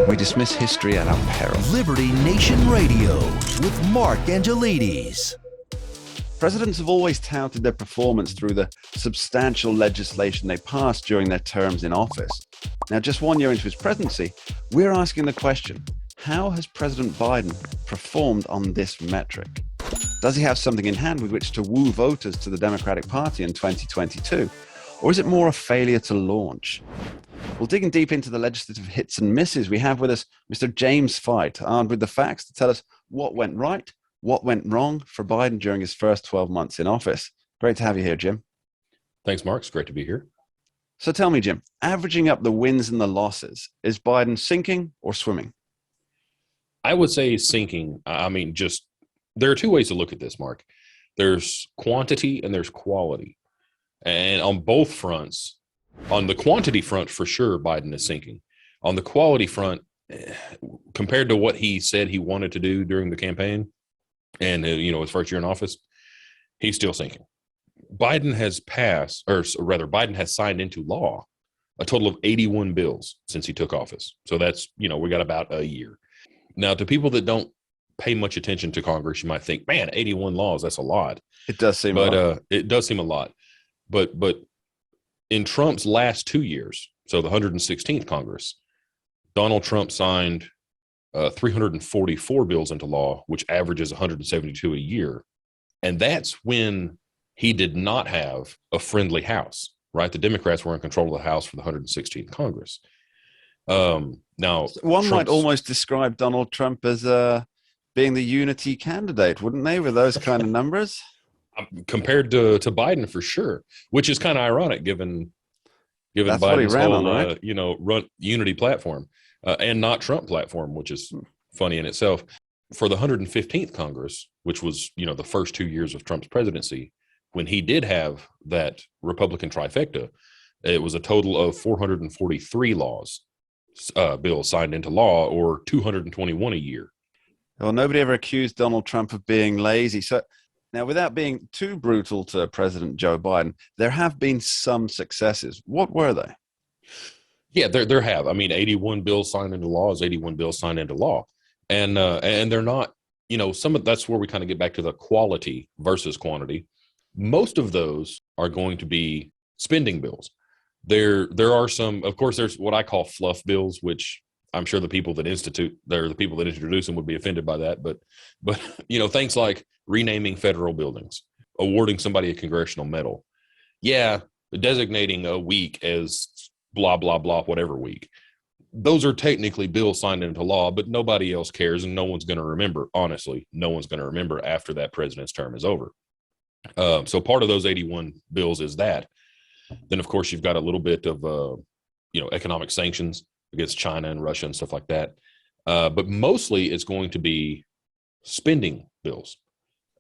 We dismiss history at our peril. Liberty Nation Radio with Mark Angelides. Presidents have always touted their performance through the substantial legislation they passed during their terms in office. Now, just 1 year into his presidency, we're asking the question, how has President Biden performed on this metric? Does he have something in hand with which to woo voters to the Democratic Party in 2022? Or is it more a failure to launch? Well, digging deep into the legislative hits and misses, we have with us Mr. James Fight, armed with the facts to tell us what went right, what went wrong for Biden during his first 12 months in office. Great to have you here, Jim. Thanks, Mark. It's great to be here. So tell me, Jim, averaging up the wins and the losses, is Biden sinking or swimming? I would say sinking. There are two ways to look at this, Mark. There's quantity and there's quality. And on both fronts, on the quantity front, for sure, Biden is sinking. On the quality front, compared to what he said he wanted to do during the campaign and, his first year in office, he's still sinking. Biden has Biden has signed into law a total of 81 bills since he took office. So that's, we got about a year. Now, to people that don't pay much attention to Congress, you might think, man, 81 laws, that's a lot. It does seem a lot. It does seem a lot. But in Trump's last 2 years, so the 116th Congress, Donald Trump signed 344 bills into law, which averages 172 a year. And that's when he did not have a friendly House, right? The Democrats were in control of the House for the 116th Congress. Now, one might almost describe Donald Trump as being the unity candidate, wouldn't they, with those kind of numbers? Compared to Biden, for sure, which is kind of ironic given That's Biden's whole, on, right? run unity platform and not Trump platform, which is funny in itself. For the 115th Congress, which was, the first 2 years of Trump's presidency, when he did have that Republican trifecta, it was a total of 443 bills signed into law, or 221 a year. Well, nobody ever accused Donald Trump of being lazy. So now, without being too brutal to President Joe Biden, there have been some successes. What were they? Yeah, there have. 81 bills signed into law is 81 bills signed into law. And they're not, that's where we kind of get back to the quality versus quantity. Most of those are going to be spending bills. There are some, of course, there's what I call fluff bills, which I'm sure the people that introduce them would be offended by that. But things like renaming federal buildings, awarding somebody a congressional medal. Yeah, designating a week as blah, blah, blah, whatever week. Those are technically bills signed into law, but nobody else cares, and no one's going to remember. Honestly, no one's going to remember after that president's term is over. So part of those 81 bills is that. Then, of course, you've got a little bit of, economic sanctions against China and Russia and stuff like that. But mostly it's going to be spending bills.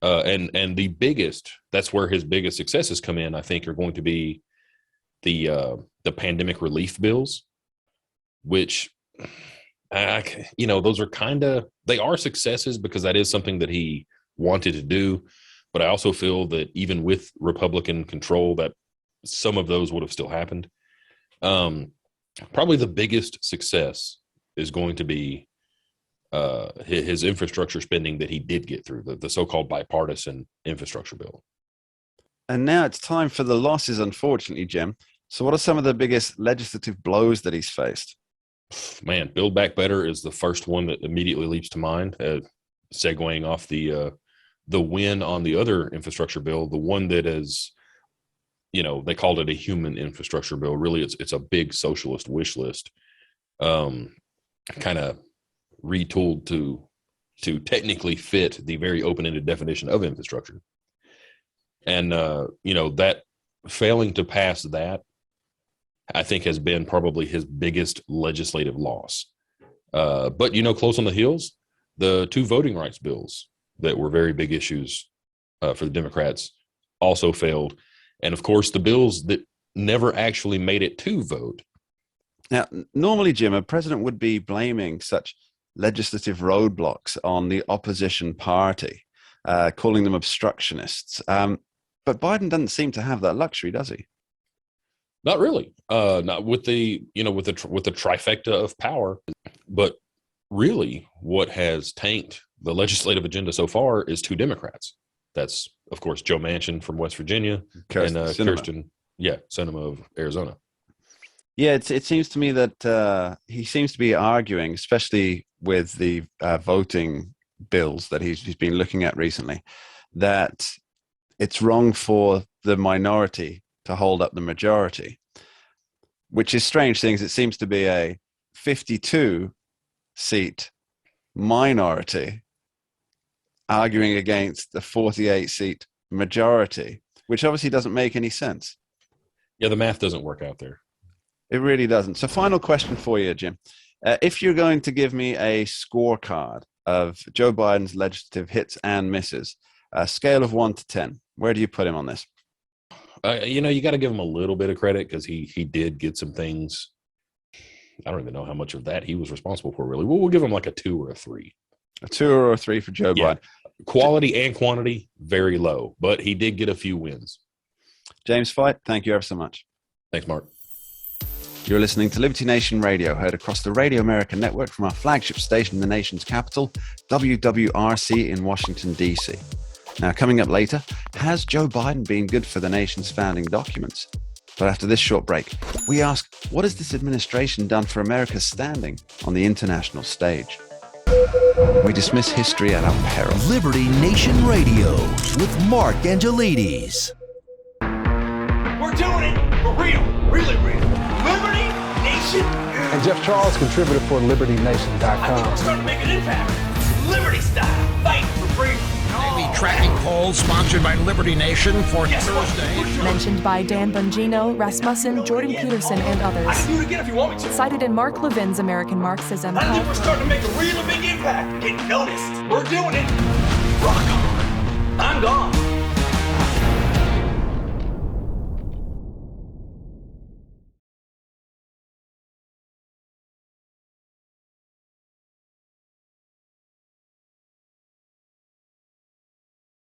And the biggest, that's where his biggest successes come in, I think, are going to be the pandemic relief bills, which, those are they are successes because that is something that he wanted to do. But I also feel that even with Republican control, that some of those would have still happened. Probably the biggest success is going to be his infrastructure spending that he did get through, the so-called bipartisan infrastructure bill. And now it's time for the losses, unfortunately, Jim. So what are some of the biggest legislative blows that he's faced? Man, Build Back Better is the first one that immediately leaps to mind, segueing off the win on the other infrastructure bill, the one that is, they called it a human infrastructure bill. Really, it's a big socialist wish list, kind of retooled to technically fit the very open-ended definition of infrastructure. And, that failing to pass that, I think, has been probably his biggest legislative loss. But, close on the heels, the two voting rights bills that were very big issues for the Democrats also failed. And, of course, the bills that never actually made it to vote. Now, normally, Jim, a president would be blaming such legislative roadblocks on the opposition party, calling them obstructionists. But Biden doesn't seem to have that luxury, does he? Not really. Not with the with the trifecta of power, but really, what has tanked the legislative agenda so far is two Democrats. That's, of course, Joe Manchin from West Virginia and Kirsten, Sinema of Arizona. Yeah, it seems to me that he seems to be arguing, especially with the voting bills that he's been looking at recently, that it's wrong for the minority to hold up the majority, which is strange, seeing as it seems to be a 52-seat minority arguing against the 48-seat majority, which obviously doesn't make any sense. Yeah, the math doesn't work out there. It really doesn't. So final question for you, Jim. If you're going to give me a scorecard of Joe Biden's legislative hits and misses, a scale of 1 to 10, where do you put him on this? You got to give him a little bit of credit because he did get some things. I don't even know how much of that he was responsible for, really. We'll give him like a 2 or a 3. A 2 or a 3 for Joe Biden. Quality and quantity, very low, but he did get a few wins. James Fight, thank you ever so much. Thanks, Mark. You're listening to Liberty Nation Radio, heard across the Radio America network from our flagship station in the nation's capital, WWRC in Washington, D.C. Now, coming up later, has Joe Biden been good for the nation's founding documents? But after this short break, we ask, what has this administration done for America's standing on the international stage? We dismiss history at our peril. Liberty Nation Radio with Mark Angelides. We're doing it for real, really real. Liberty Nation. And Jeff Charles, contributor for LibertyNation.com. I think we're starting to make an impact. Liberty style, fighting for freedom. The tracking poll sponsored by Liberty Nation for Thursday. Mentioned by Dan Bongino, Rasmussen, Jordan Peterson, and I can others. do it again if you want me to. Cited in Mark Levin's American Marxism. I think we're starting to make a real big impact. Get noticed. We're doing it.